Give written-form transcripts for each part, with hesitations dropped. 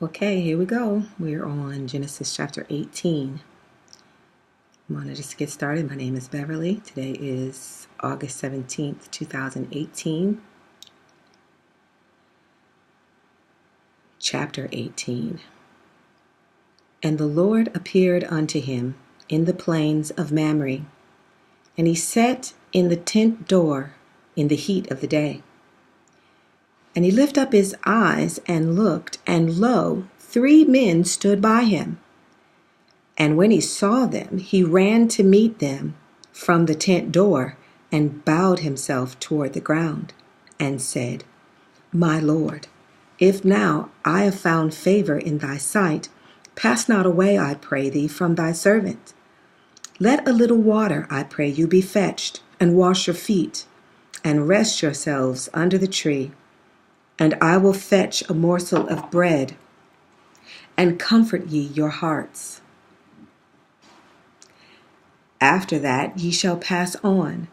Okay, here we go. We're on Genesis chapter 18. I'm going to just get started. My name is Beverly. Today is August 17th, 2018. Chapter 18. And the Lord appeared unto him in the plains of Mamre, and he sat in the tent door in the heat of the day. And he lifted up his eyes and looked, and lo, 3 men stood by him. And when he saw them, he ran to meet them from the tent door, and bowed himself toward the ground, and said, My Lord, if now I have found favor in thy sight, pass not away, I pray thee, from thy servant. Let a little water, I pray you, be fetched, and wash your feet, and rest yourselves under the tree. And I will fetch a morsel of bread, and comfort ye your hearts. After that ye shall pass on,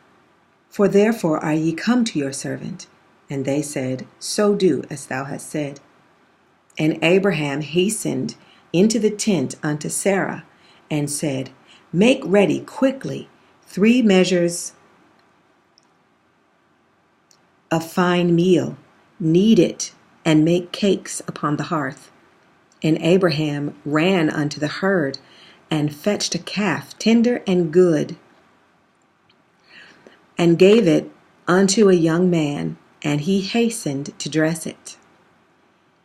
for therefore are ye come to your servant. And they said, So do as thou hast said. And Abraham hastened into the tent unto Sarah, and said, Make ready quickly 3 measures of fine meal, knead it, and make cakes upon the hearth. And Abraham ran unto the herd, and fetched a calf, tender and good, and gave it unto a young man, and he hastened to dress it.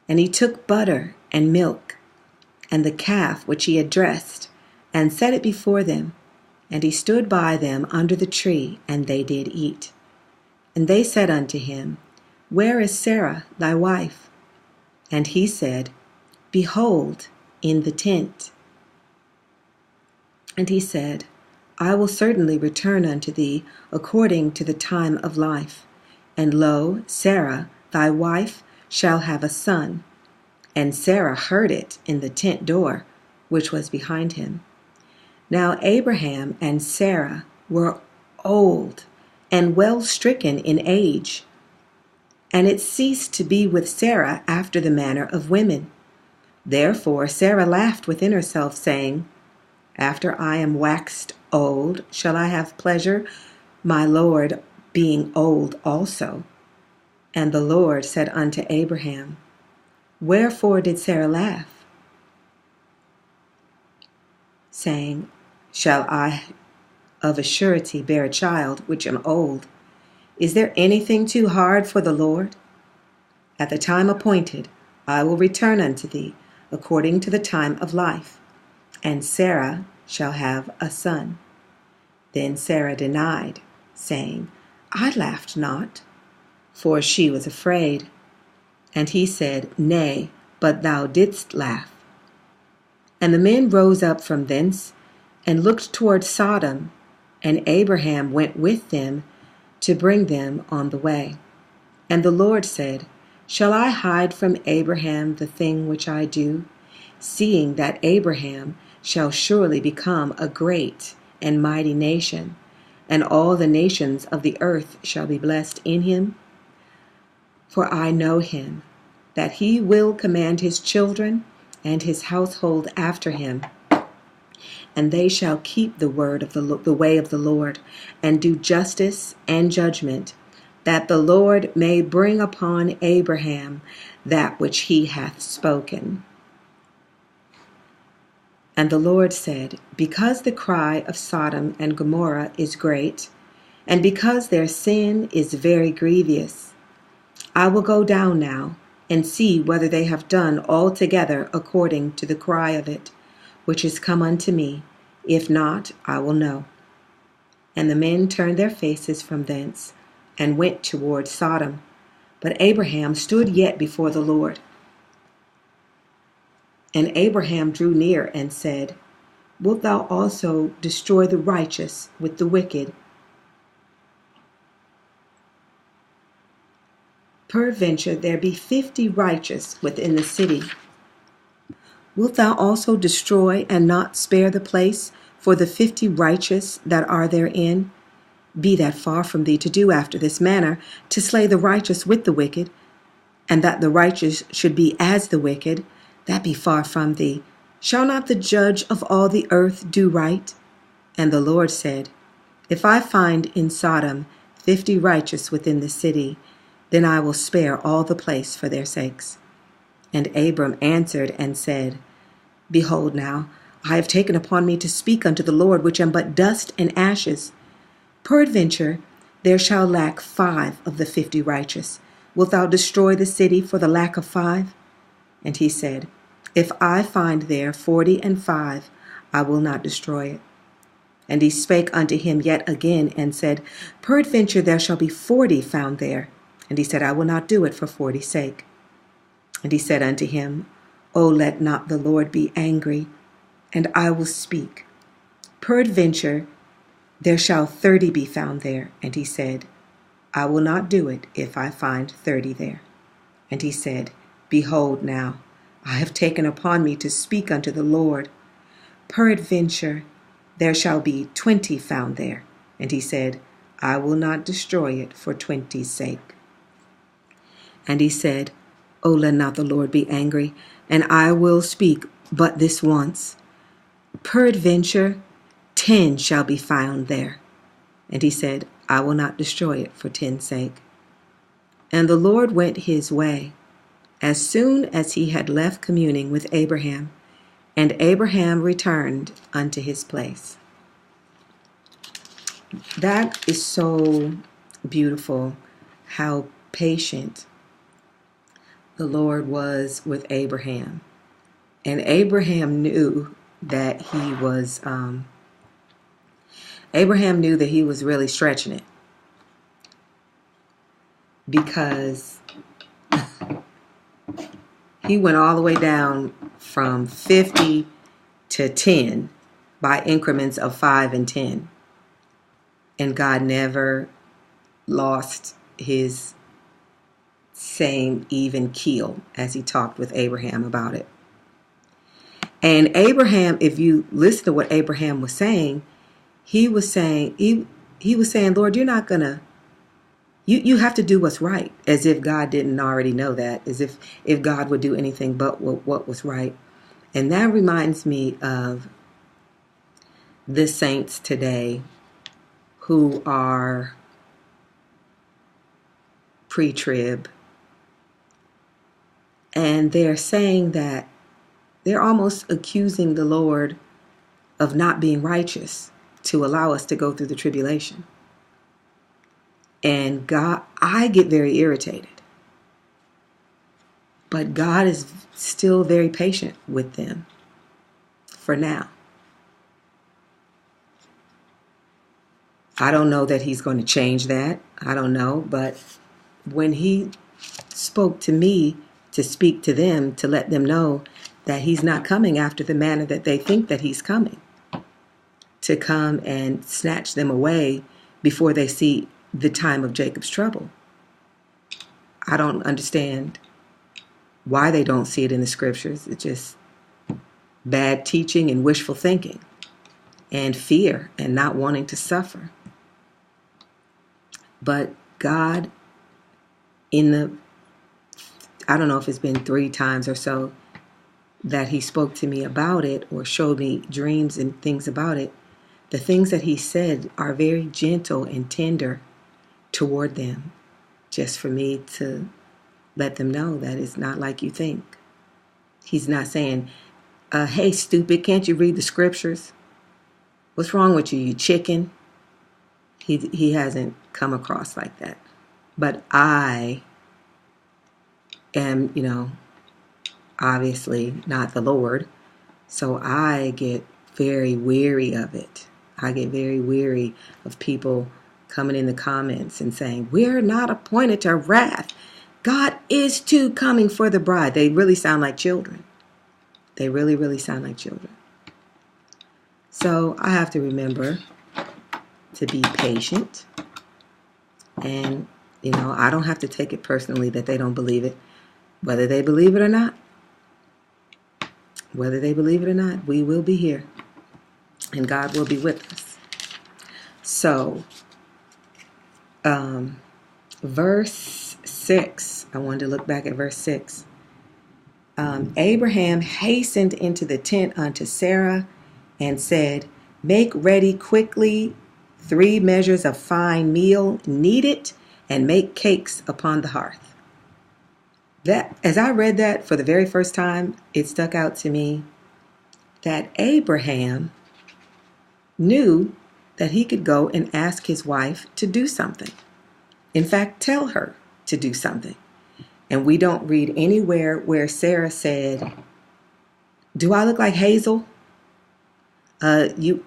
And he took butter and milk, and the calf which he had dressed, and set it before them. And he stood by them under the tree, and they did eat. And they said unto him, Where is Sarah thy wife? And he said, Behold, in the tent. And he said, I will certainly return unto thee according to the time of life. And lo, Sarah thy wife shall have a son. And Sarah heard it in the tent door, which was behind him. Now Abraham and Sarah were old and well stricken in age, and it ceased to be with Sarah after the manner of women. Therefore Sarah laughed within herself, saying, After I am waxed old, shall I have pleasure, my Lord being old also? And the Lord said unto Abraham, Wherefore did Sarah laugh, saying, Shall I of a surety bear a child, which am old? Is there anything too hard for the Lord? At the time appointed I will return unto thee according to the time of life, and Sarah shall have a son. Then Sarah denied, saying, I laughed not, for she was afraid. And he said, Nay, but thou didst laugh. And the men rose up from thence, and looked toward Sodom, and Abraham went with them to bring them on the way. And the Lord said, Shall I hide from Abraham the thing which I do, seeing that Abraham shall surely become a great and mighty nation, and all the nations of the earth shall be blessed in him? For I know him, that he will command his children and his household after him, and they shall keep the word of the way of the Lord, and do justice and judgment, that the Lord may bring upon Abraham that which he hath spoken. And the Lord said, Because the cry of Sodom and Gomorrah is great, and because their sin is very grievous, I will go down now, and see whether they have done altogether according to the cry of it, which is come unto me. If not, I will know. And the men turned their faces from thence, and went toward Sodom. But Abraham stood yet before the Lord. And Abraham drew near and said, Wilt thou also destroy the righteous with the wicked? Peradventure there be 50 righteous within the city. Wilt thou also destroy and not spare the place for the 50 righteous that are therein? Be that far from thee to do after this manner, to slay the righteous with the wicked, and that the righteous should be as the wicked, that be far from thee. Shall not the judge of all the earth do right? And the Lord said, If I find in Sodom 50 righteous within the city, then I will spare all the place for their sakes. And Abram answered and said, Behold now, I have taken upon me to speak unto the Lord, which am but dust and ashes. Peradventure there shall lack 5 of the 50 righteous. Wilt thou destroy the city for the lack of 5? And he said, If I find there 45, I will not destroy it. And he spake unto him yet again, and said, Peradventure there shall be 40 found there. And he said, I will not do it for 40's sake. And he said unto him, O let not the Lord be angry, and I will speak. Peradventure there shall 30 be found there. And he said, I will not do it if I find 30 there. And he said, Behold now, I have taken upon me to speak unto the Lord. Peradventure there shall be 20 found there. And he said, I will not destroy it for 20's sake. And he said, O let not the Lord be angry, and I will speak but this once. Peradventure 10 shall be found there. And he said, I will not destroy it for 10's sake. And the Lord went his way, as soon as he had left communing with Abraham, and Abraham returned unto his place. That is so beautiful, how patient the Lord was with Abraham. And Abraham knew that he was really stretching it, because he went all the way down from 50 to 10 by increments of 5 and 10. And God never lost his same even keel as he talked with Abraham about it. And Abraham, if you listen to what Abraham was saying, he was saying, Lord, you're not gonna, you have to do what's right, as if God didn't already know that, as if God would do anything but what was right. And that reminds me of the saints today who are pre-trib, and they're saying that they're almost accusing the Lord of not being righteous to allow us to go through the tribulation. And God, I get very irritated. But God is still very patient with them for now. I don't know that he's going to change that. I don't know. But when he spoke to me to speak to them, to let them know that he's not coming after the manner that they think that he's coming, to come and snatch them away before they see the time of Jacob's trouble. I don't understand why they don't see it in the scriptures. It's just bad teaching and wishful thinking and fear and not wanting to suffer. But God, I don't know if it's been 3 times or so that he spoke to me about it or showed me dreams and things about it. The things that he said are very gentle and tender toward them, just for me to let them know that it's not like you think. He's not saying, hey, stupid, can't you read the scriptures? What's wrong with you, you chicken? He hasn't come across like that. But I am, obviously not the Lord. So I get very weary of it. I get very weary of people coming in the comments and saying, we're not appointed to wrath. God is too coming for the bride. They really sound like children. They really, really sound like children. So I have to remember to be patient. And, I don't have to take it personally that they don't believe it. Whether they believe it or not, we will be here. And God will be with us. So, verse 6, I wanted to look back at verse 6. Abraham hastened into the tent unto Sarah and said, Make ready quickly 3 measures of fine meal, knead it, and make cakes upon the hearth. That, as I read that for the very first time, it stuck out to me that Abraham knew that he could go and ask his wife to do something. In fact, tell her to do something. And we don't read anywhere where Sarah said, Do I look like Hazel? You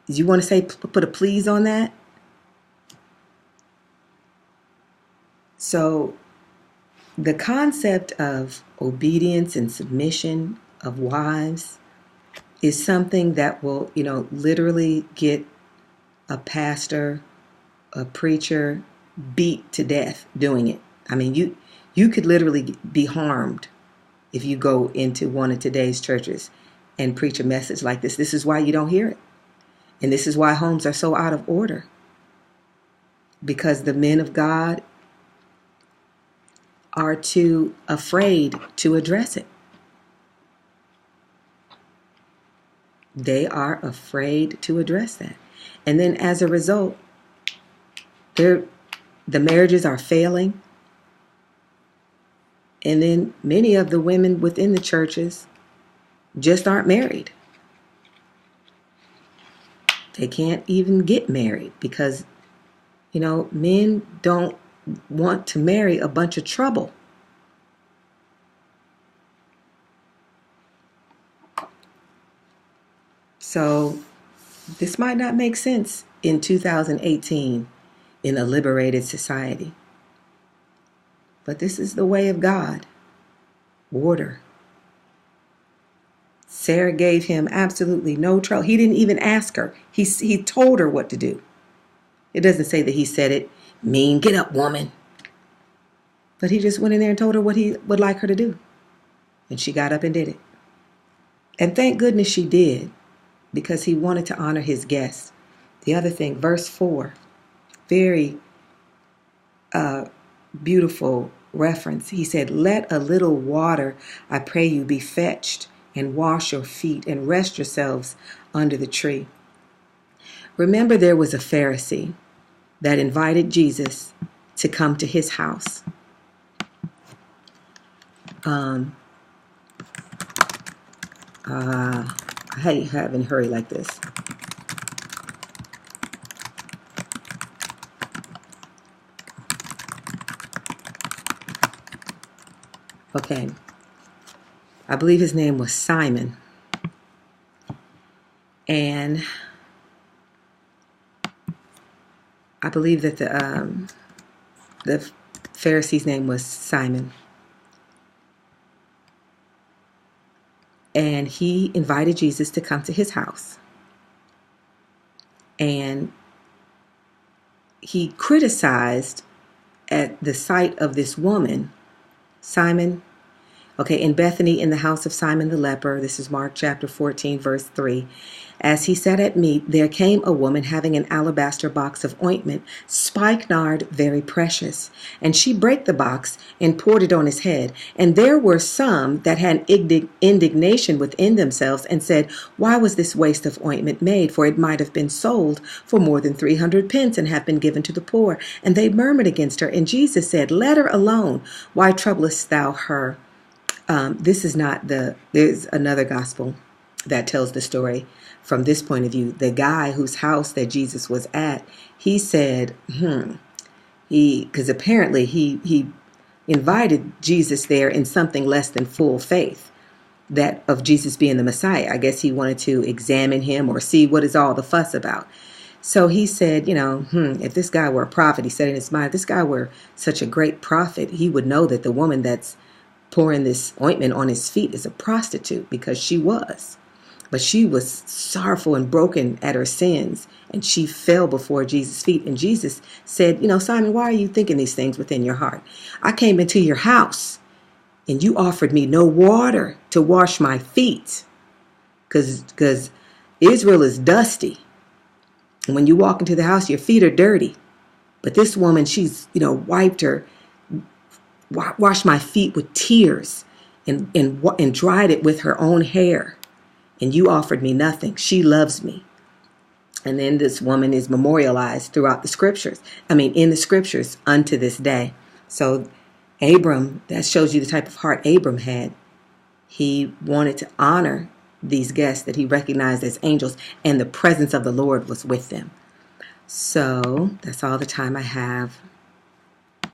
want to say put a please on that? So the concept of obedience and submission of wives is something that will, literally get a pastor, a preacher beat to death doing it. I mean, you could literally be harmed if you go into one of today's churches and preach a message like this. This is why you don't hear it. And this is why homes are so out of order. Because the men of God are too afraid to address it. They are afraid to address that. And then as a result, the marriages are failing. And then many of the women within the churches just aren't married. They can't even get married because, men don't want to marry a bunch of trouble. So this might not make sense in 2018 in a liberated society. But this is the way of God. Order. Sarah gave him absolutely no trouble. He didn't even ask her. He told her what to do. It doesn't say that he said it, mean, get up, woman. But he just went in there and told her what he would like her to do. And she got up and did it. And thank goodness she did, because he wanted to honor his guests. The other thing, verse 4, very beautiful reference. He said, Let a little water, I pray you, be fetched, and wash your feet, and rest yourselves under the tree. Remember, there was a Pharisee that invited Jesus to come to his house. I hate having to hurry like this. Okay. I believe his name was Simon. And I believe that the Pharisee's name was Simon. And he invited Jesus to come to his house. And he criticized at the sight of this woman, Simon, in Bethany, in the house of Simon the leper. This is Mark chapter 14, verse 3. As he sat at meat, there came a woman having an alabaster box of ointment, spikenard very precious. And she brake the box and poured it on his head. And there were some that had indignation within themselves and said, Why was this waste of ointment made? For it might have been sold for more than 300 pence and have been given to the poor. And they murmured against her. And Jesus said, Let her alone. Why troublest thou her? There's another gospel that tells the story from this point of view. The guy whose house that Jesus was at, he said, because apparently he invited Jesus there in something less than full faith, that of Jesus being the Messiah. I guess he wanted to examine him or see what is all the fuss about. So he said, if this guy were a prophet, he said in his mind, if this guy were such a great prophet, he would know that the woman that's pouring this ointment on his feet is a prostitute, because she was. But she was sorrowful and broken at her sins, and she fell before Jesus' feet. And Jesus said, Simon, why are you thinking these things within your heart? I came into your house, and you offered me no water to wash my feet, because Israel is dusty. And when you walk into the house, your feet are dirty. But this woman, she's, washed my feet with tears and dried it with her own hair, and you offered me nothing. She loves me. And then this woman is memorialized throughout the scriptures. In the scriptures unto this day. So Abram, that shows you the type of heart Abram had. He wanted to honor these guests that he recognized as angels, and the presence of the Lord was with them. So that's all the time I have